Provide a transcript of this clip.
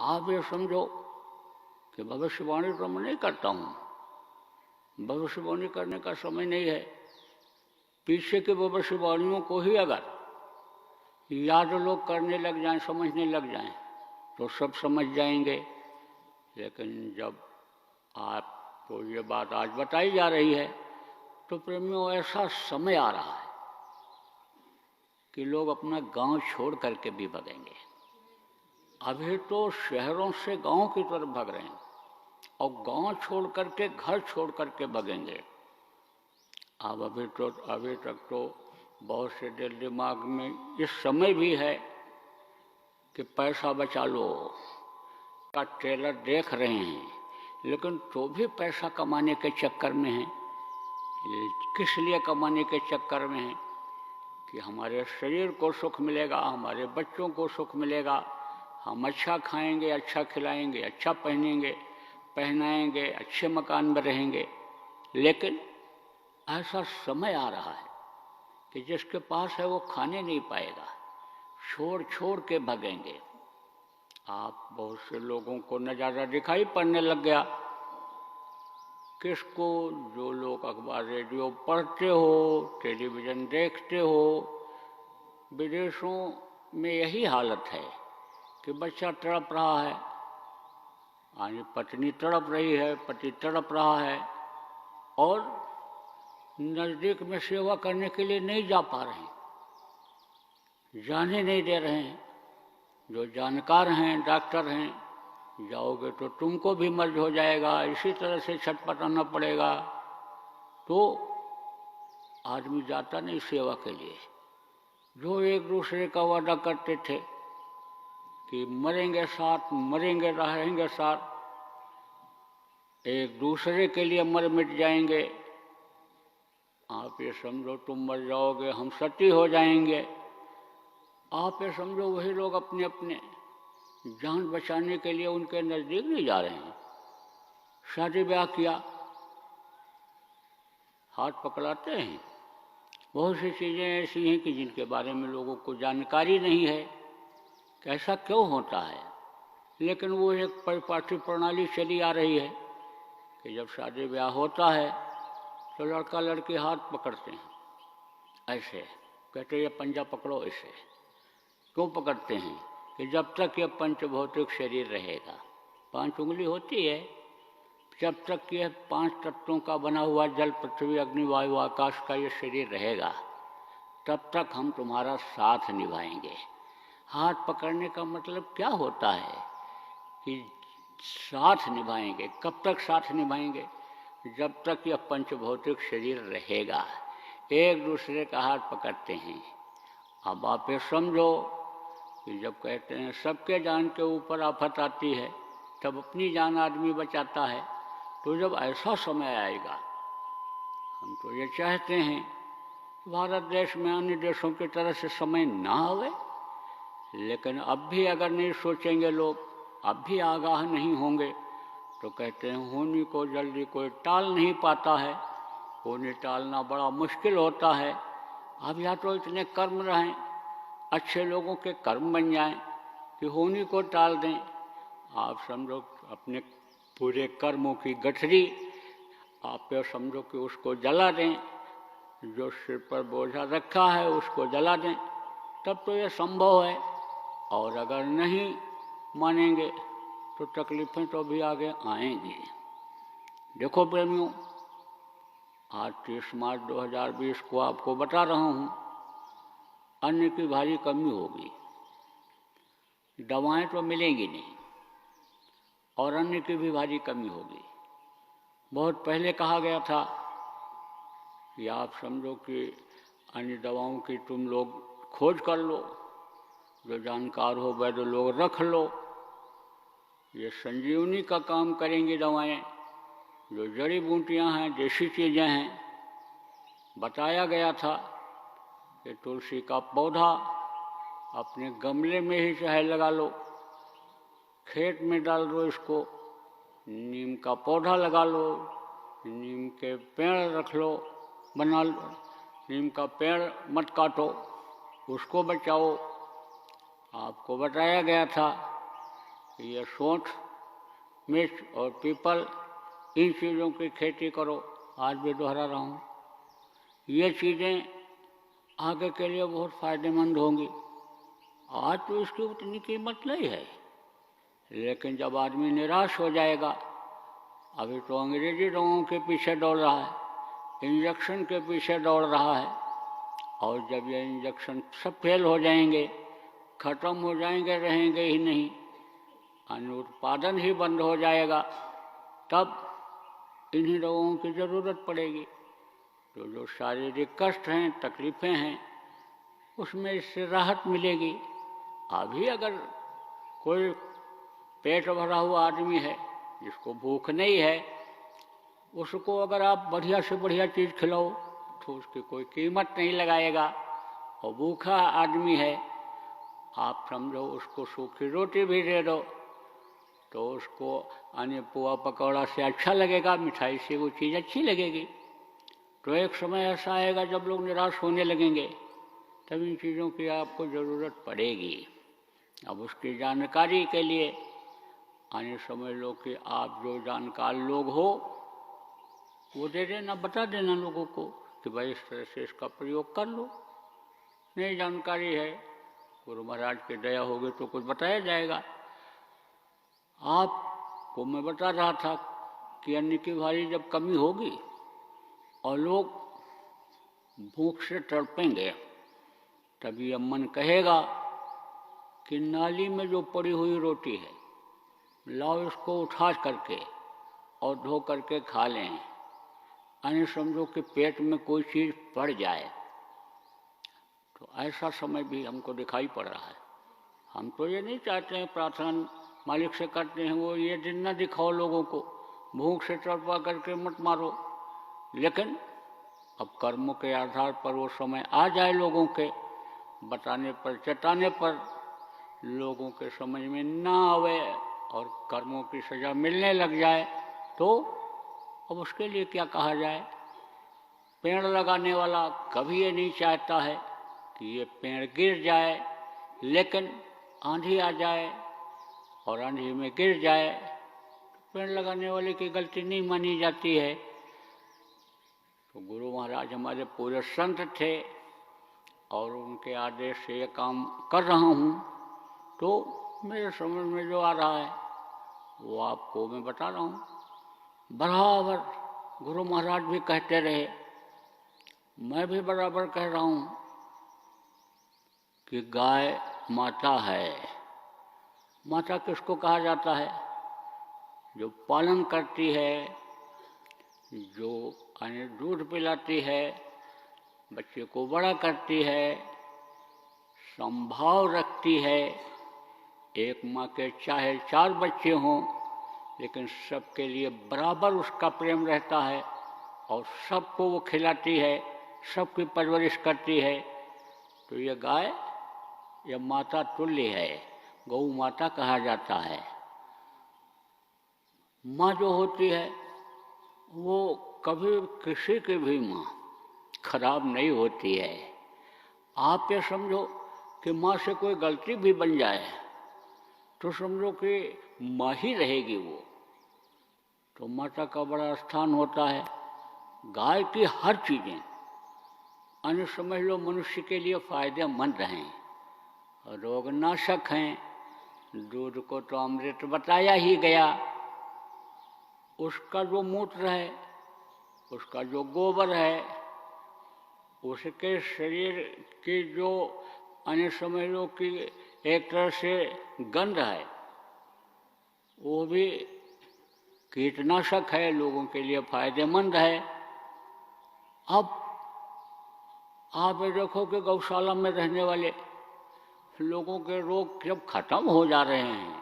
आप ये समझो कि भविष्यवाणी तो मैं नहीं करता हूँ, भविष्यवाणी करने का समय नहीं है। पीछे की भविष्यवाणियों को ही अगर याद लोग करने लग जाएं, समझने लग जाएं, तो सब समझ जाएंगे। लेकिन जब आपको ये बात आज बताई जा रही है तो प्रेमियों ऐसा समय आ रहा है कि लोग अपना गांव छोड़ करके भी भगेंगे। अभी तो शहरों से गांव की तरफ भग रहे हैं और गांव छोड़ करके घर छोड़ करके भगेंगे। अब अभी तक तो बहुत से दिल दिमाग में इस समय भी है कि पैसा बचा लो का ट्रेलर देख रहे हैं, लेकिन तो भी पैसा कमाने के चक्कर में है। किस लिए कमाने के चक्कर में है? कि हमारे शरीर को सुख मिलेगा, हमारे बच्चों को सुख मिलेगा, हम अच्छा खाएंगे, अच्छा खिलाएंगे, अच्छा पहनाएंगे, अच्छे मकान में रहेंगे। लेकिन ऐसा समय आ रहा है कि जिसके पास है वो खाने नहीं पाएगा, छोड़ छोड़ के भगेंगे। आप बहुत से लोगों को नज़ारा दिखाई पड़ने लग गया। किसको? जो लोग अखबार रेडियो पढ़ते हो, टेलीविज़न देखते हो। विदेशों में यही हालत है कि बच्चा तड़प रहा है, यानी पत्नी तड़प रही है, पति तड़प रहा है, और नज़दीक में सेवा करने के लिए नहीं जा पा रहे हैं, जाने नहीं दे रहे हैं। जो जानकार हैं, डॉक्टर हैं, जाओगे तो तुमको भी मर्ज हो जाएगा, इसी तरह से छटपटाना पड़ेगा। तो आदमी जाता नहीं सेवा के लिए। जो एक दूसरे का वादा करते थे कि मरेंगे साथ, मरेंगे रहेंगे साथ, एक दूसरे के लिए मर मिट जाएंगे। आप ये समझो तुम मर जाओगे, हम सती हो जाएंगे। आप ये समझो वही लोग अपने अपने जान बचाने के लिए उनके नज़दीक नहीं जा रहे हैं। शादी ब्याह किया, हाथ पकड़ाते हैं। बहुत सी चीज़ें ऐसी हैं कि जिनके बारे में लोगों को जानकारी नहीं है कि ऐसा क्यों होता है। लेकिन वो एक परिपाटी प्रणाली चली आ रही है कि जब शादी ब्याह होता है तो लड़का लड़की हाथ पकड़ते हैं, ऐसे कहते ये पंजा पकड़ो। ऐसे क्यों पकड़ते हैं? कि जब तक ये पंचभौतिक शरीर रहेगा, 5 उंगली होती है, जब तक ये 5 तत्वों का बना हुआ जल, पृथ्वी, अग्नि, वायु, आकाश का ये शरीर रहेगा, तब तक हम तुम्हारा साथ निभाएंगे। हाथ पकड़ने का मतलब क्या होता है? कि साथ निभाएंगे। कब तक साथ निभाएंगे? जब तक यह पंचभौतिक शरीर रहेगा। एक दूसरे का हाथ पकड़ते हैं। अब आप ये समझो कि जब कहते हैं सबके जान के ऊपर आफत आती है तब अपनी जान आदमी बचाता है। तो जब ऐसा समय आएगा, हम तो ये चाहते हैं भारत देश में अन्य देशों की तरह से समय ना आवे, लेकिन अब भी अगर नहीं सोचेंगे लोग, अब भी आगाह नहीं होंगे, तो कहते हैं होने को जल्दी कोई टाल नहीं पाता है, होने टालना बड़ा मुश्किल होता है। अब या तो इतने कर्म रहें, अच्छे लोगों के कर्म बन जाएं कि होने को टाल दें। आप समझो अपने पूरे कर्मों की गठरी आप ये समझो कि उसको जला दें, जो सिर पर बोझा रखा है उसको जला दें, तब तो ये संभव है। और अगर नहीं मानेंगे तो तकलीफें तो भी आगे आएंगी। देखो प्रेमियों, आज 30 मार्च 2020 को आपको बता रहा हूँ, अन्न की भारी कमी होगी। दवाएं तो मिलेंगी नहीं और अन्न की भी भारी कमी होगी। बहुत पहले कहा गया था कि आप समझो कि अन्य दवाओं की तुम लोग खोज कर लो, जो जानकार हो वैद्य लोग रख लो, ये संजीवनी का काम करेंगी दवाएं। जो जड़ी बूटियां हैं, देसी चीज़ें हैं। बताया गया था कि तुलसी का पौधा अपने गमले में ही चाहे लगा लो, खेत में डाल दो इसको, नीम का पौधा लगा लो, नीम के पेड़ रख लो, बना लो, नीम का पेड़ मत काटो, उसको बचाओ। आपको बताया गया था ये सोंठ, मिर्च और पीपल, इन चीज़ों की खेती करो। आज भी दोहरा रहा हूँ, ये चीज़ें आगे के लिए बहुत फ़ायदेमंद होंगी। आज तो इसकी उतनी कीमत नहीं है, लेकिन जब आदमी निराश हो जाएगा, अभी तो अंग्रेजी दवाओं के पीछे दौड़ रहा है, इंजेक्शन के पीछे दौड़ रहा है, और जब ये इंजेक्शन सब फेल हो जाएंगे, ख़त्म हो जाएंगे, रहेंगे ही नहीं, अनुत्पादन ही बंद हो जाएगा, तब इन्हीं दवाओं की ज़रूरत पड़ेगी। तो जो शारीरिक कष्ट हैं, तकलीफ़ें हैं, उसमें इससे राहत मिलेगी। अभी अगर कोई पेट भरा हुआ आदमी है, जिसको भूख नहीं है, उसको अगर आप बढ़िया से बढ़िया चीज़ खिलाओ तो उसकी कोई कीमत नहीं लगाएगा। और भूखा आदमी है, आप समझो उसको सूखी रोटी भी दे दो तो उसको पुआ पकौड़ा से अच्छा लगेगा, मिठाई से वो चीज़ अच्छी लगेगी। तो एक समय ऐसा आएगा जब लोग निराश होने लगेंगे, तब इन चीज़ों की आपको ज़रूरत पड़ेगी। अब उसकी जानकारी के लिए समझ लो कि आप जो जानकार लोग हो वो दे देना, बता देना लोगों को कि भाई इस तरह से इसका प्रयोग कर लो। नहीं जानकारी है, गुरु महाराज की दया होगी तो कुछ बताया जाएगा। आपको मैं बता रहा था कि अन्न की भारी जब कमी होगी और लोग भूख से तड़पेंगे, तभी अब मन कहेगा कि नाली में जो पड़ी हुई रोटी है, लाओ इसको उठा करके और धो करके खा लें। समझो कि पेट में कोई चीज़ पड़ जाए, तो ऐसा समय भी हमको दिखाई पड़ रहा है। हम तो ये नहीं चाहते हैं, प्रार्थना मालिक से करते हैं, वो ये दिन न दिखाओ लोगों को, भूख से तड़पा करके मत मारो। लेकिन अब कर्मों के आधार पर वो समय आ जाए, लोगों के बताने पर, चेताने पर लोगों के समझ में ना आवे और कर्मों की सज़ा मिलने लग जाए, तो अब उसके लिए क्या कहा जाए। पेड़ लगाने वाला कभी ये नहीं चाहता है कि ये पेड़ गिर जाए, लेकिन आंधी आ जाए और आंधी में गिर जाए तो पेड़ लगाने वाले की गलती नहीं मानी जाती है। तो गुरु महाराज हमारे पूरे संत थे और उनके आदेश से ये काम कर रहा हूँ, तो मेरे समझ में जो आ रहा है वो आपको मैं बता रहा हूँ। बराबर गुरु महाराज भी कहते रहे, मैं भी बराबर कह रहा हूँ कि गाय माता है। माता किसको कहा जाता है? जो पालन करती है, जो दूध पिलाती है, बच्चे को बड़ा करती है, संभाव रखती है। एक माँ के चाहे 4 बच्चे हों, लेकिन सबके लिए बराबर उसका प्रेम रहता है और सबको वो खिलाती है, सबकी परवरिश करती है। तो ये गाय, ये माता तुल्य है, गौ माता कहा जाता है। माँ जो होती है वो कभी किसी की भी माँ खराब नहीं होती है। आप ये समझो कि माँ से कोई गलती भी बन जाए तो समझो कि माँ ही रहेगी वो, तो माता का बड़ा स्थान होता है। गाय की हर चीज़ें समझ लो मनुष्य के लिए फायदेमंद हैं, रोगनाशक हैं। दूध को तो अमृत बताया ही गया, उसका जो मूत्र है, उसका जो गोबर है, उसके शरीर की जो समझ लो कि एक तरह से गंध है, वो भी कीटनाशक है, लोगों के लिए फायदेमंद है। अब आप ये देखो कि गौशाला में रहने वाले लोगों के रोग जब खत्म हो जा रहे हैं,